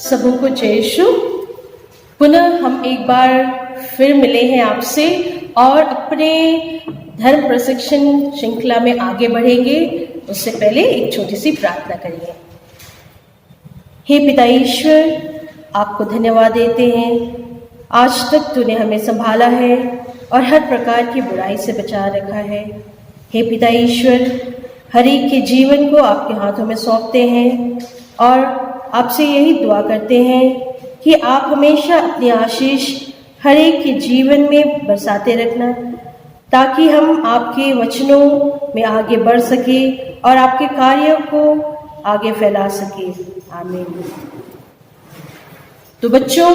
सबों को जय यीशु। पुनः हम एक बार फिर मिले हैं आपसे और अपने धर्म प्रशिक्षण श्रृंखला में आगे बढ़ेंगे। उससे पहले एक छोटी सी प्रार्थना करिए। हे पिता ईश्वर, आपको धन्यवाद देते हैं। आज तक तूने हमें संभाला है और हर प्रकार की बुराई से बचा रखा है। हे पिता ईश्वर, हर एक के जीवन को आपके हाथों में सौंपते हैं और आपसे यही दुआ करते हैं कि आप हमेशा अपनी आशीष हर एक के जीवन में बरसाते रखना, ताकि हम आपके वचनों में आगे बढ़ सके और आपके कार्यों को आगे फैला सके। आमीन। तो बच्चों,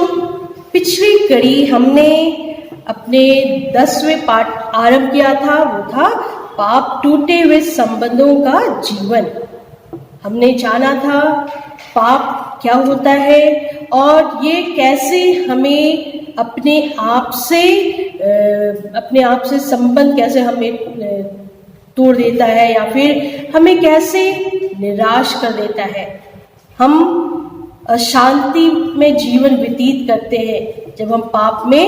पिछली कड़ी हमने अपने 10वें पाठ आरंभ किया था, वो था पाप टूटे हुए संबंधों का जीवन। हमने जाना था पाप क्या होता है और ये कैसे हमें अपने आप से संबंध कैसे हमें तोड़ देता है या फिर हमें कैसे निराश कर देता है। हम अशांति में जीवन व्यतीत करते हैं जब हम पाप में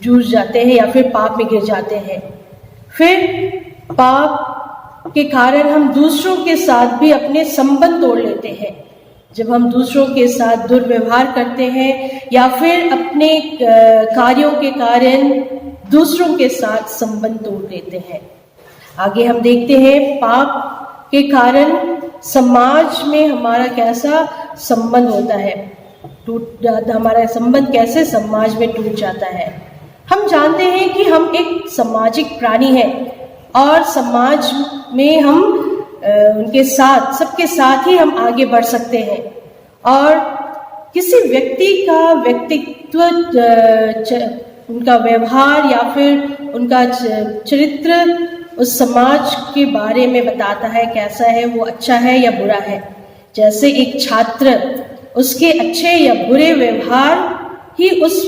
जूझ जाते हैं या फिर पाप में गिर जाते हैं। फिर पाप के कारण हम दूसरों के साथ भी अपने संबंध तोड़ लेते हैं। जब हम दूसरों के साथ दुर्व्यवहार करते हैं या फिर अपने कार्यों के कारण दूसरों के साथ संबंध तोड़ लेते हैं। आगे हम देखते हैं पाप के कारण समाज में हमारा कैसा संबंध होता है, हमारा संबंध कैसे समाज में टूट जाता है। हम जानते हैं कि हम एक सामाजिक प्राणी हैं और समाज में हम उनके साथ, सबके साथ ही हम आगे बढ़ सकते हैं और किसी व्यक्ति का व्यक्तित्व, उनका व्यवहार या फिर उनका चरित्र उस समाज के बारे में बताता है कैसा है, वो अच्छा है या बुरा है। जैसे एक छात्र, उसके अच्छे या बुरे व्यवहार ही उस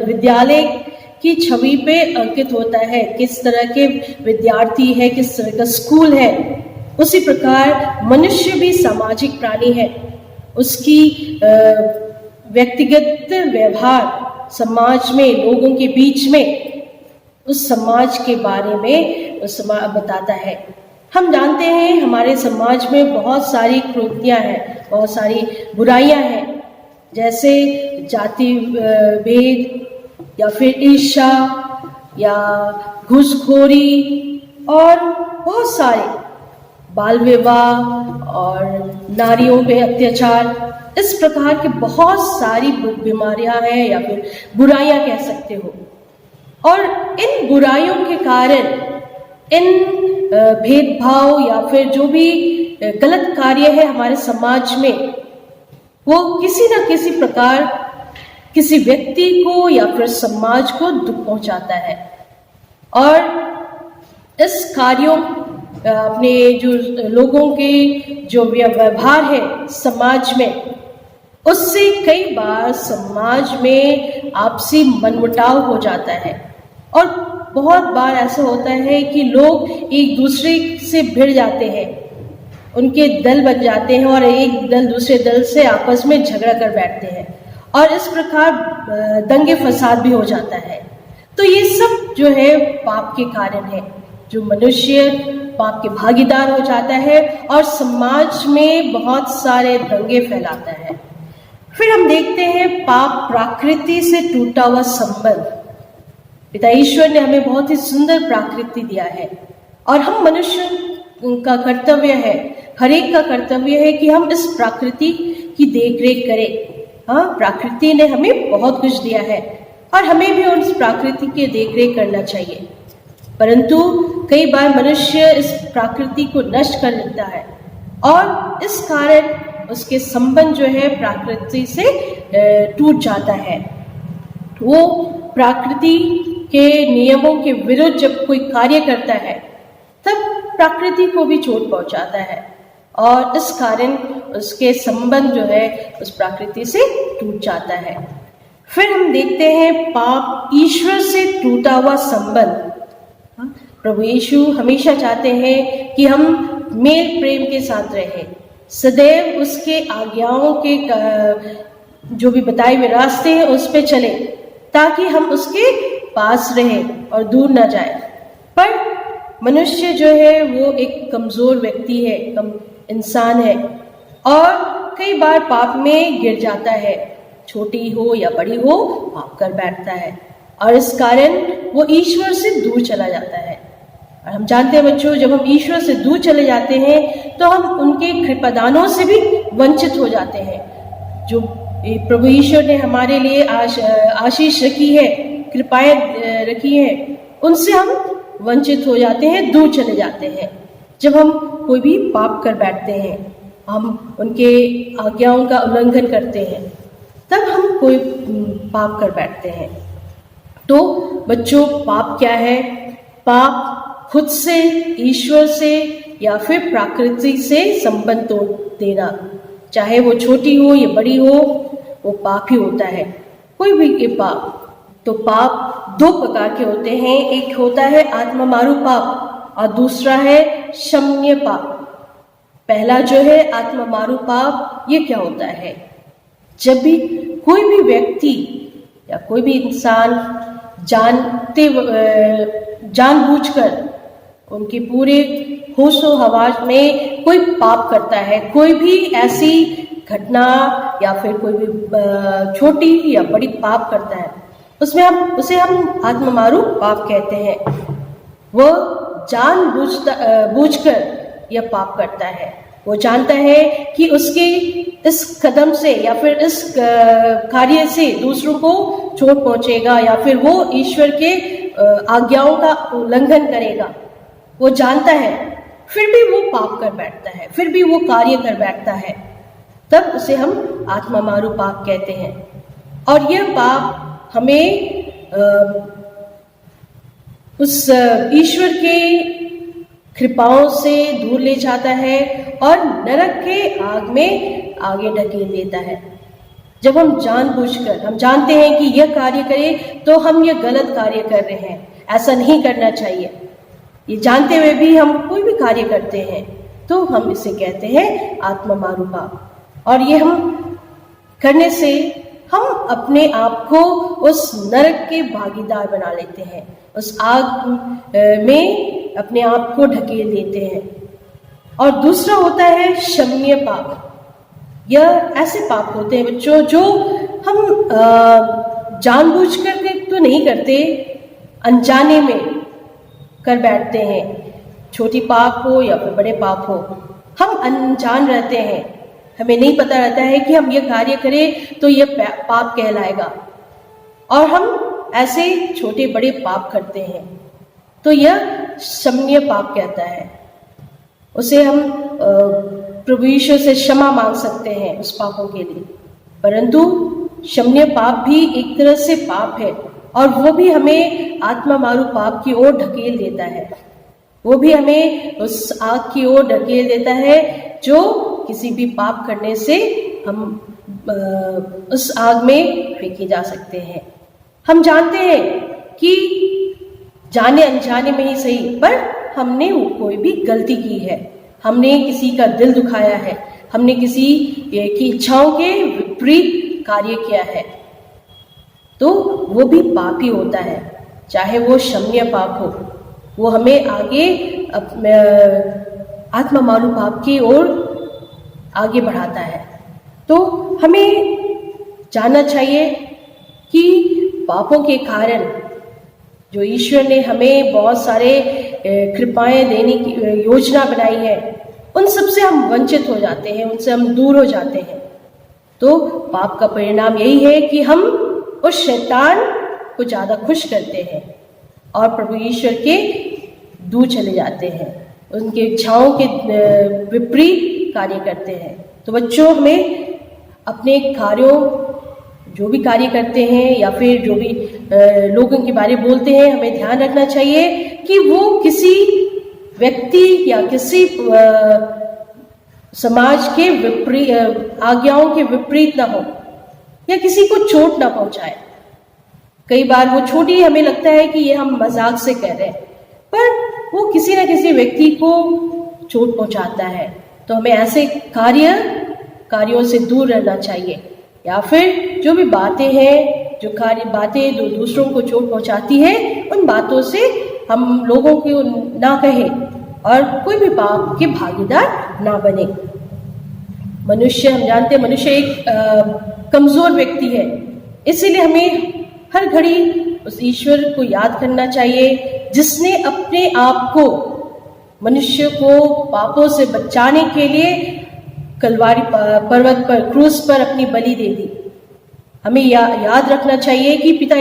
विद्यालय की छवि पे अंकित होता है, किस तरह के विद्यार्थी है, किस तरह का स्कूल है। उसी प्रकार मनुष्य भी सामाजिक प्राणी है। उसकी व्यक्तिगत व्यवहार समाज में, लोगों के बीच में, उस समाज के बारे में बताता है। हम जानते हैं हमारे समाज में बहुत सारी क्रूरतियां हैं, बहुत सारी बुराइयां हैं, जैसे जाति भेद या फिर ईर्ष्या या घूसखोरी और बहुत सारे बाल विवाह और नारियों पे अत्याचार। इस प्रकार की बहुत सारी बीमारियां हैं या फिर बुराइयां कह सकते हो। और इन बुराइयों के कारण, इन भेदभाव या फिर जो भी गलत कार्य है हमारे समाज में, वो किसी न किसी प्रकार किसी व्यक्ति को या फिर समाज को दुख पहुंचाता है। और इस कार्यों, अपने जो लोगों के जो व्यवहार है समाज में, उससे कई बार समाज में आपसी मनमुटाव हो जाता है और बहुत बार ऐसा होता है कि लोग एक दूसरे से भिड़ जाते हैं, उनके दल बन जाते हैं और एक दल दूसरे दल से आपस में झगड़ा कर बैठते हैं और इस प्रकार दंगे फसाद भी हो जाता है। तो ये सब जो है पाप के कारण है, जो मनुष्य पाप के भागीदार हो जाता है और समाज में बहुत सारे दंगे फैलाता है। फिर हम देखते हैं पाप प्रकृति से टूटा हुआ संबंध। पिता ईश्वर ने हमें बहुत ही सुंदर प्रकृति दिया है और हम मनुष्य का कर्तव्य है, हर एक का कर्तव्य है कि हम इस प्रकृति की देखरेख करें। हाँ, प्रकृति ने हमें बहुत कुछ दिया है और हमें भी उस प्रकृति की देखरेख करना चाहिए। परंतु कई बार मनुष्य इस प्रकृति को नष्ट कर देता है और इस कारण उसके संबंध जो है प्रकृति से टूट जाता है। वो प्रकृति के नियमों के विरुद्ध जब कोई कार्य करता है तब प्रकृति को भी चोट पहुंचाता है और इस कारण उसके संबंध जो है उस प्रकृति से टूट जाता है। फिर हम देखते हैं पाप ईश्वर से टूटा हुआ संबंध। प्रभु यीशु हमेशा चाहते हैं कि हम मेल प्रेम के साथ रहें, सदैव उसके आज्ञाओं के जो भी बताए हुए रास्ते हैं उस पे चले, ताकि हम उसके पास रहें और दूर ना जाए। पर मनुष्य जो है वो एक कमज़ोर व्यक्ति है, कम इंसान है, और कई बार पाप में गिर जाता है, छोटी हो या बड़ी हो पाप कर बैठता है, और इस कारण वो ईश्वर से दूर चला जाता है। और हम जानते हैं बच्चों, जब हम ईश्वर से दूर चले जाते हैं तो हम उनके कृपादानों से भी वंचित हो जाते हैं। जो प्रभु ईश्वर ने हमारे लिए आशीष रखी है, कृपाएं रखी हैं, उनसे हम वंचित हो जाते हैं, दूर चले जाते हैं। जब हम कोई भी पाप कर बैठते हैं, हम उनके आज्ञाओं का उल्लंघन करते हैं, तब हम कोई पाप कर बैठते हैं। तो बच्चों, पाप क्या है? पाप खुद से, ईश्वर से या फिर प्रकृति से संबंध तोड़ देना, चाहे वो छोटी हो या बड़ी हो, वो पाप ही होता है। कोई भी ये पाप, तो पाप दो प्रकार के होते हैं। एक होता है आत्ममारू पाप और दूसरा है क्षम्य पाप। पहला जो है आत्ममारू पाप, ये क्या होता है? जब भी कोई भी व्यक्ति या कोई भी इंसान जानबूझकर उनके पूरे होशो हवास में कोई पाप करता है, कोई भी ऐसी घटना या फिर कोई भी छोटी या बड़ी पाप करता है, उसे हम आत्ममारू पाप कहते हैं। वो जानबूझकर यह पाप करता है। वो जानता है कि उसके इस कदम से या फिर इस कार्य से दूसरों को चोट पहुंचेगा, या फिर वो ईश्वर के आज्ञाओं का उल्लंघन करेगा। वो जानता है, फिर भी वो पाप कर बैठता है, फिर भी वो कार्य कर बैठता है, तब उसे हम आत्ममारू पाप कहते हैं। और यह पाप हमें उस ईश्वर के कृपाओं से दूर ले जाता है और नरक के आग में आगे ढकेल देता है। जब हम जानबूझकर, हम जानते हैं कि यह कार्य करें तो हम यह गलत कार्य कर रहे हैं, ऐसा नहीं करना चाहिए, ये जानते हुए भी हम कोई भी कार्य करते हैं, तो हम इसे कहते हैं आत्ममारू पाप। और ये हम करने से हम अपने आप को उस नरक के भागीदार बना लेते हैं, उस आग में अपने आप को ढकेल देते हैं। और दूसरा होता है क्षम्य पाप। यह ऐसे पाप होते हैं बच्चों जो हम जानबूझकर के तो नहीं करते, अनजाने में कर बैठते हैं। छोटी पाप हो या फिर बड़े पाप हो, हम अनजान रहते हैं, हमें नहीं पता रहता है कि हम यह कार्य करें तो यह पाप कहलाएगा, और हम ऐसे छोटे बड़े पाप करते हैं, तो यह क्षम्य पाप कहता है। उसे हम प्रभु यीशु से क्षमा मांग सकते हैं उस पापों के लिए। परंतु क्षम्य पाप भी एक तरह से पाप है, और वो भी हमें आत्ममारू पाप की ओर ढकेल देता है। वो भी हमें उस आग की ओर ढकेल देता है जो किसी भी पाप करने से हम उस आग में फेंके जा सकते हैं। हम जानते हैं कि जाने अनजाने में ही सही, पर हमने कोई भी गलती की है, हमने किसी का दिल दुखाया है, हमने किसी की इच्छाओं के विपरीत कार्य किया है, तो वो भी पाप ही होता है, चाहे वो क्षम्य पाप हो। वो हमें आगे आत्ममारू पाप की ओर आगे बढ़ाता है। तो हमें जानना चाहिए कि पापों के कारण जो ईश्वर ने हमें बहुत सारे कृपाएं देने की योजना बनाई है, उन सब से हम वंचित हो जाते हैं, उनसे हम दूर हो जाते हैं। तो पाप का परिणाम यही है कि हम उस शैतान को ज़्यादा खुश करते हैं और प्रभु ईश्वर के दूर चले जाते हैं, उनके इच्छाओं के विपरीत कार्य करते हैं। तो बच्चों, हमें अपने कार्यों, जो भी कार्य करते हैं या फिर जो भी लोगों के बारे में बोलते हैं, हमें ध्यान रखना चाहिए कि वो किसी व्यक्ति या किसी समाज के विपरीत, आज्ञाओं के विपरीत ना हो, या किसी को चोट ना पहुंचाए। कई बार वो छोटी हमें लगता है कि ये हम मजाक से कह रहे हैं, पर वो किसी न किसी व्यक्ति को चोट पहुंचाता है, तो हमें ऐसे कार्यों से दूर रहना चाहिए, या फिर जो भी बातें हैं, जो बातें जो दूसरों को चोट पहुंचाती है, उन बातों से हम लोगों को ना कहें और कोई भी पाप के भागीदार ना बने। हम जानते हैं मनुष्य एक कमजोर व्यक्ति है, इसीलिए हमें हर घड़ी उस ईश्वर को याद करना चाहिए जिसने अपने आप को, मनुष्य को पापों से बचाने के लिए कलवारी पर्वत पर, क्रूस पर अपनी बलि दे दी। हमें याद रखना चाहिए कि पिता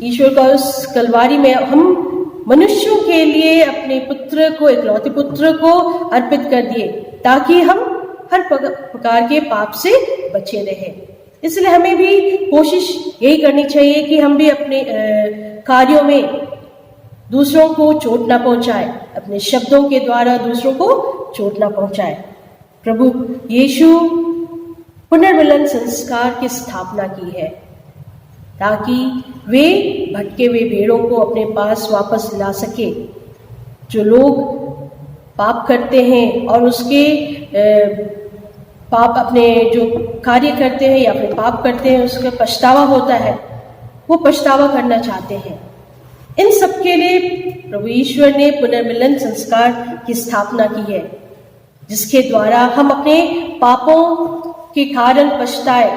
ईश्वर का उस कलवारी में हम मनुष्यों के लिए अपने पुत्र को, इकलौते पुत्र को अर्पित कर दिए, ताकि हम हर प्रकार के पाप से बचे रहें। इसलिए हमें भी कोशिश यही करनी चाहिए कि हम भी अपने कार्यों में दूसरों को चोट ना पहुंचाए, अपने शब्दों के द्वारा दूसरों को चोट ना पहुंचाए। प्रभु यीशु पुनर्मिलन संस्कार की स्थापना की है ताकि वे भटके हुए भेड़ों को अपने पास वापस ला सके। जो लोग पाप करते हैं और उसके पाप, अपने जो कार्य करते हैं या फिर पाप करते हैं, उसका पछतावा होता है, वो पछतावा करना चाहते हैं, इन सब के लिए प्रभु ईश्वर ने पुनर्मिलन संस्कार की स्थापना की है, जिसके द्वारा हम अपने पापों के कारण पछताए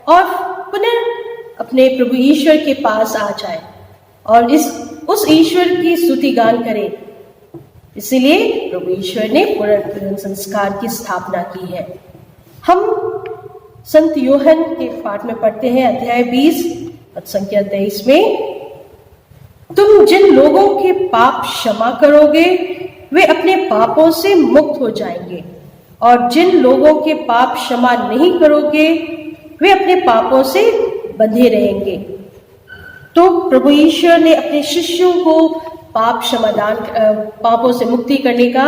और पुनः अपने प्रभु ईश्वर के पास आ जाए और उस ईश्वर की स्तुति गान करें। इसीलिए प्रभु ईश्वर ने पुनर्मिलन संस्कार की स्थापना की है। हम संत यूहन्ना के पाठ में पढ़ते हैं, अध्याय 20 पद संख्या 23 में, तुम जिन लोगों के पाप क्षमा करोगे वे अपने पापों से मुक्त हो जाएंगे, और जिन लोगों के पाप क्षमा नहीं करोगे वे अपने पापों से बंधे रहेंगे। तो प्रभु ईश्वर ने अपने शिष्यों को पाप क्षमादान, पापों से मुक्ति करने का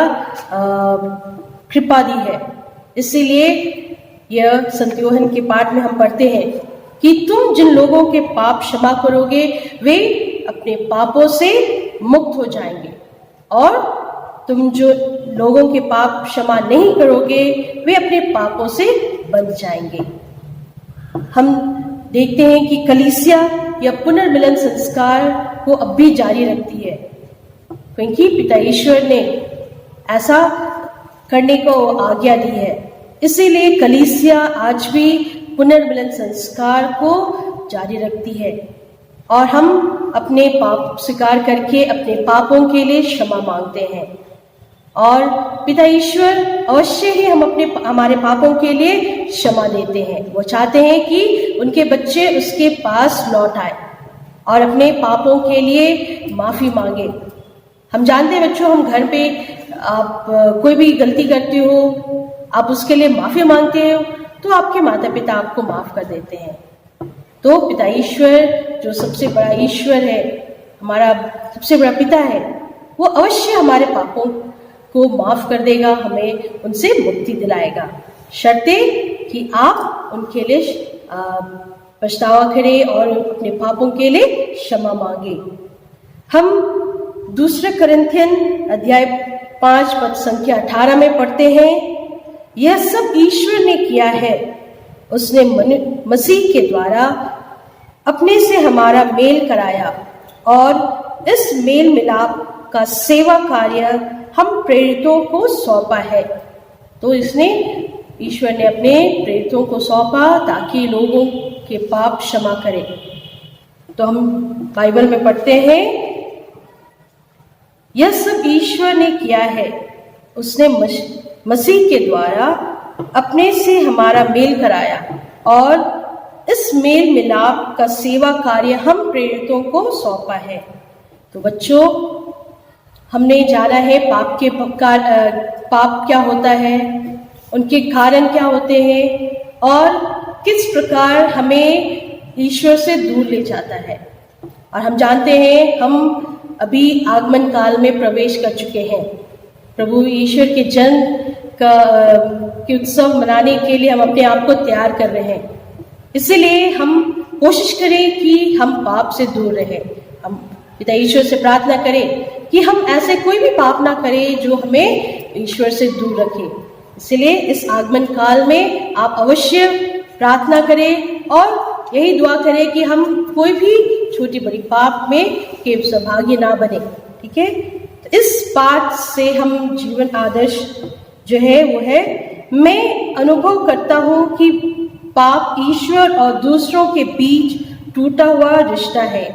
कृपा दी है। इसीलिए यह संत यूहन्ना के पाठ में हम पढ़ते हैं कि तुम जिन लोगों के पाप क्षमा करोगे वे अपने पापों से मुक्त हो जाएंगे, और तुम जो लोगों के पाप क्षमा नहीं करोगे वे अपने पापों से बंध जाएंगे। हम देखते हैं कि कलीसिया या पुनर्मिलन संस्कार को अब भी जारी रखती है, क्योंकि पिता ईश्वर ने ऐसा करने को आज्ञा दी है। इसीलिए कलीसिया आज भी पुनर्मिलन संस्कार को जारी रखती है, और हम अपने पाप स्वीकार करके अपने पापों के लिए क्षमा मांगते हैं, और पिता ईश्वर अवश्य ही हमारे पापों के लिए क्षमा देते हैं। वो चाहते हैं कि उनके बच्चे उसके पास लौट आए और अपने पापों के लिए माफी मांगे। हम जानते हैं बच्चों, हम घर पे आप कोई भी गलती करते हो, आप उसके लिए माफी मांगते हो, तो आपके माता पिता आपको माफ कर देते हैं। तो पिता ईश्वर जो सबसे बड़ा ईश्वर है, हमारा सबसे बड़ा पिता है, वो अवश्य हमारे पापों को माफ कर देगा, हमें उनसे मुक्ति दिलाएगा, शर्ते कि आप उनके लिए पछतावा करें और अपने पापों के लिए क्षमा मांगे। हम दूसरे कोरिन्थियन अध्याय 5 पद संख्या 18 में पढ़ते हैं, यह सब ईश्वर ने किया है, उसने मसीह के द्वारा अपने से हमारा मेल कराया, और इस मेल मिलाप का सेवा कार्य हम प्रेरितों को सौंपा है। तो ईश्वर ने अपने प्रेरितों को सौंपा ताकि लोगों के पाप क्षमा करें। तो हम बाइबल में पढ़ते हैं, यह सब ईश्वर ने किया है, उसने मसीह के द्वारा अपने से हमारा मेल कराया, और इस मेल मिलाप का सेवा कार्य हम प्रेरितों को सौंपा है। तो बच्चों, हमने जाना है पाप क्या होता है, उनके कारण क्या होते हैं, और किस प्रकार हमें ईश्वर से दूर ले जाता है। और हम जानते हैं हम अभी आगमन काल में प्रवेश कर चुके हैं। प्रभु ईश्वर के जन्म के उत्सव मनाने के लिए हम अपने आप को तैयार कर रहे हैं। इसलिए हम कोशिश करें कि हम पाप से दूर रहें। हम पिता ईश्वर से प्रार्थना करें कि हम ऐसे कोई भी पाप ना करें जो हमें ईश्वर से दूर रखे। इसलिए इस आगमन काल में आप अवश्य प्रार्थना करें और यही दुआ करें कि हम कोई भी छोटी बड़ी पाप में के सहभागी ना बने। ठीक है, तो इस पाठ से हम जीवन आदर्श जो है वो है, मैं अनुभव करता हूं कि पाप ईश्वर और दूसरों के बीच टूटा हुआ रिश्ता है।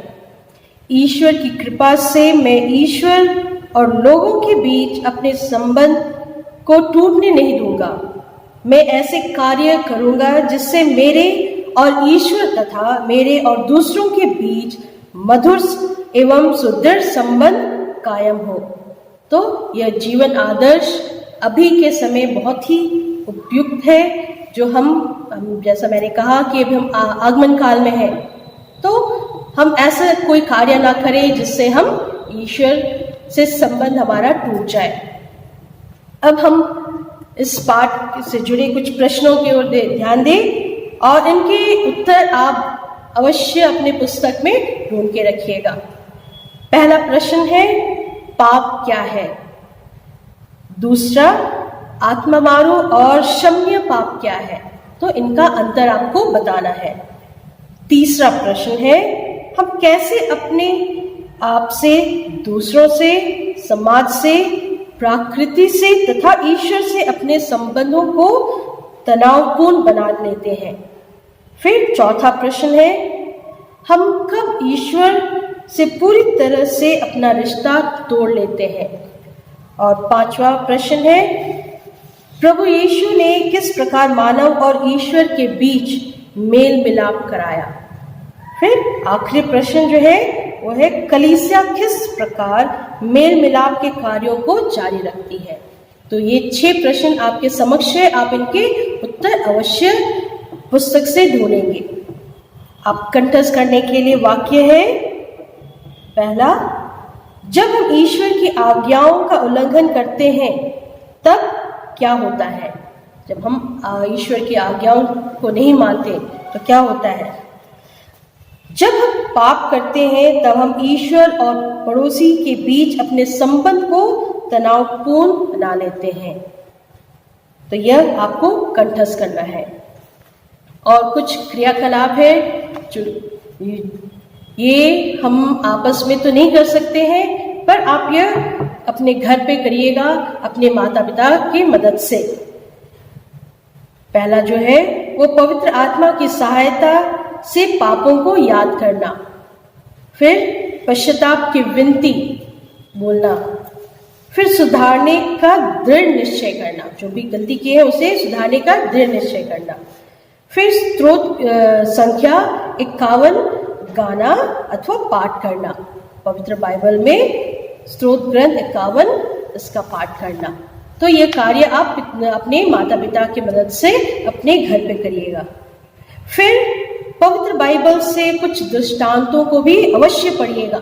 ईश्वर की कृपा से मैं ईश्वर और लोगों के बीच अपने संबंध को टूटने नहीं दूंगा। मैं ऐसे कार्य करूंगा जिससे मेरे और ईश्वर तथा मेरे और दूसरों के बीच मधुर एवं सुदृढ़ संबंध कायम हो। तो यह जीवन आदर्श अभी के समय बहुत ही उपयुक्त है, जो हम जैसा मैंने कहा कि अभी हम आगमन काल में हैं, तो हम ऐसा कोई कार्य ना करें जिससे हम ईश्वर से संबंध हमारा टूट जाए। अब हम इस पाठ से जुड़े कुछ प्रश्नों की ओर ध्यान दें और इनके उत्तर आप अवश्य अपने पुस्तक में ढूंढ के रखिएगा। पहला प्रश्न है, पाप क्या है? दूसरा, आत्मामारू और क्षम्य पाप क्या है? तो इनका अंतर आपको बताना है। तीसरा प्रश्न है, हम कैसे अपने आप से, दूसरों से, समाज से, प्रकृति से तथा ईश्वर से अपने संबंधों को तनावपूर्ण बना लेते हैं? फिर चौथा प्रश्न है, हम कब ईश्वर से पूरी तरह से अपना रिश्ता तोड़ लेते हैं? और पांचवा प्रश्न है, प्रभु यीशु ने किस प्रकार मानव और ईश्वर के बीच मेल मिलाप कराया? फिर आखिरी प्रश्न जो है वो है, कलीसिया किस प्रकार मेल मिलाप के कार्यों को जारी रखती है? तो ये 6 प्रश्न आपके समक्ष है, आप इनके उत्तर अवश्य पुस्तक से ढूंढेंगे। आप कंठस्थ करने के लिए वाक्य है, पहला, जब हम ईश्वर की आज्ञाओं का उल्लंघन करते हैं तब क्या होता है? जब हम ईश्वर की आज्ञाओं को नहीं मानते तो क्या होता है? जब हम पाप करते हैं तब हम ईश्वर और पड़ोसी के बीच अपने संबंध को तनावपूर्ण बना लेते हैं। तो यह आपको कंठस्थ करना है। और कुछ क्रियाकलाप है जो ये हम आपस में तो नहीं कर सकते हैं, पर आप यह अपने घर पे करिएगा अपने माता पिता की मदद से। पहला जो है वो पवित्र आत्मा की सहायता से पापों को याद करना, फिर पश्चाताप की विनती बोलना, फिर सुधारने का दृढ़ निश्चय करना, जो भी गलती की है उसे सुधारने का दृढ़ निश्चय करना, फिर स्तोत्र संख्या 51 गाना अथवा पाठ करना। पवित्र बाइबल में स्तोत्र ग्रंथ 51 इसका पाठ करना। तो ये कार्य आप अपने माता पिता की मदद से अपने घर पे करिएगा। फिर पवित्र बाइबल से कुछ दृष्टांतों को भी अवश्य पढ़िएगा।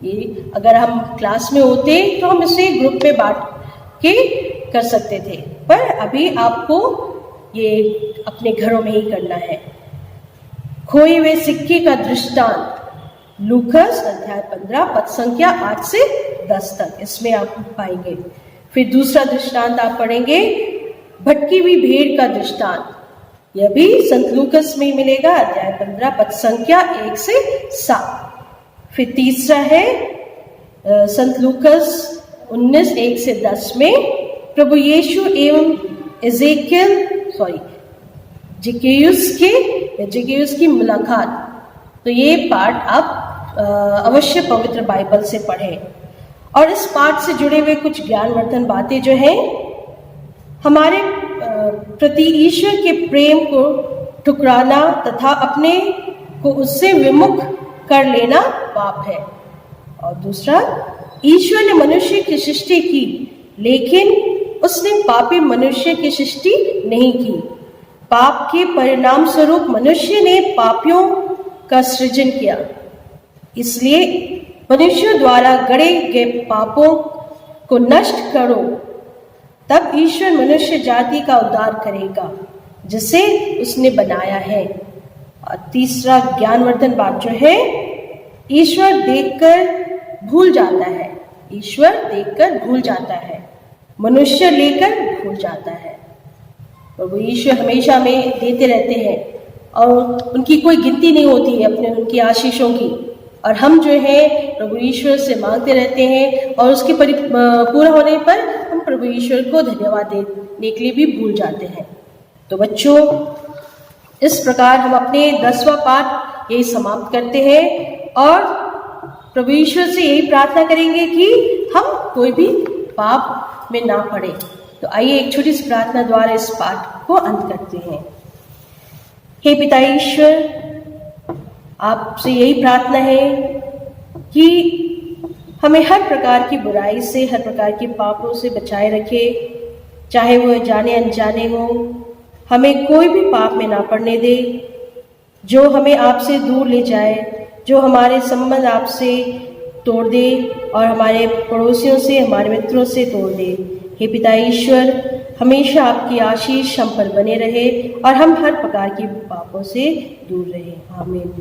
ये अगर हम क्लास में होते तो हम इसे ग्रुप में बांट के कर सकते थे, पर अभी आपको ये अपने घरों में ही करना है। खोए हुए सिक्के का दृष्टांत लूकस अध्याय 15 पद संख्या 8 से 10 तक, इसमें आप पाएंगे। फिर दूसरा दृष्टांत आप पढ़ेंगे, भटकी हुई भेड़ का दृष्टांत, यह भी संत लूकस में मिलेगा, अध्याय 15 पद संख्या 1 से 7। फिर तीसरा है संत लूकस 19 1 से 10 में प्रभु यीशु एवं जिक्कैयुस की मुलाकात। तो ये पाठ आप अवश्य पवित्र बाइबल से पढ़ें। और इस पाठ से जुड़े हुए कुछ ज्ञानवर्धन बातें जो हैं, हमारे प्रति ईश्वर के प्रेम को ठुकराना तथा अपने को उससे विमुख कर लेना पाप है। और दूसरा, ईश्वर ने मनुष्य की सृष्टि की, लेकिन उसने पापी मनुष्य की सृष्टि नहीं की। पाप के परिणाम स्वरूप मनुष्य ने पापियों का सृजन किया, इसलिए मनुष्यों द्वारा गढ़े गए पापों को नष्ट करो, तब ईश्वर मनुष्य जाति का उद्धार करेगा जिसे उसने बनाया है। और तीसरा ज्ञानवर्धन बात जो है, ईश्वर देखकर भूल जाता है। ईश्वर देखकर भूल जाता है। मनुष्य लेकर भूल जाता है। प्रभु ईश्वर हमेशा हमें देते रहते हैं और उनकी कोई गिनती नहीं होती है अपने उनकी आशीषों की, और हम जो है प्रभु ईश्वर से मांगते रहते हैं और उसके पूरा होने पर हम प्रभु ईश्वर को धन्यवाद देने के लिए भी भूल जाते हैं। तो बच्चों, इस प्रकार हम अपने 10वां पाठ यही समाप्त करते हैं और प्रभु ईश्वर से यही प्रार्थना करेंगे कि हम कोई भी पाप में ना पड़े। तो आइए एक छोटी सी प्रार्थना द्वारा इस पाठ को अंत करते हैं। हे पिता ईश्वर, आपसे यही प्रार्थना है कि हमें हर प्रकार की बुराई से, हर प्रकार के पापों से बचाए रखे, चाहे वो जाने अनजाने हो। हमें कोई भी पाप में ना पड़ने दे जो हमें आपसे दूर ले जाए, जो हमारे संबंध आपसे तोड़ दे और हमारे पड़ोसियों से, हमारे मित्रों से तोड़ दे। हे पिता ईश्वर, हमेशा आपकी आशीष हम पर बने रहे और हम हर प्रकार की पापों से दूर रहे। आमीन।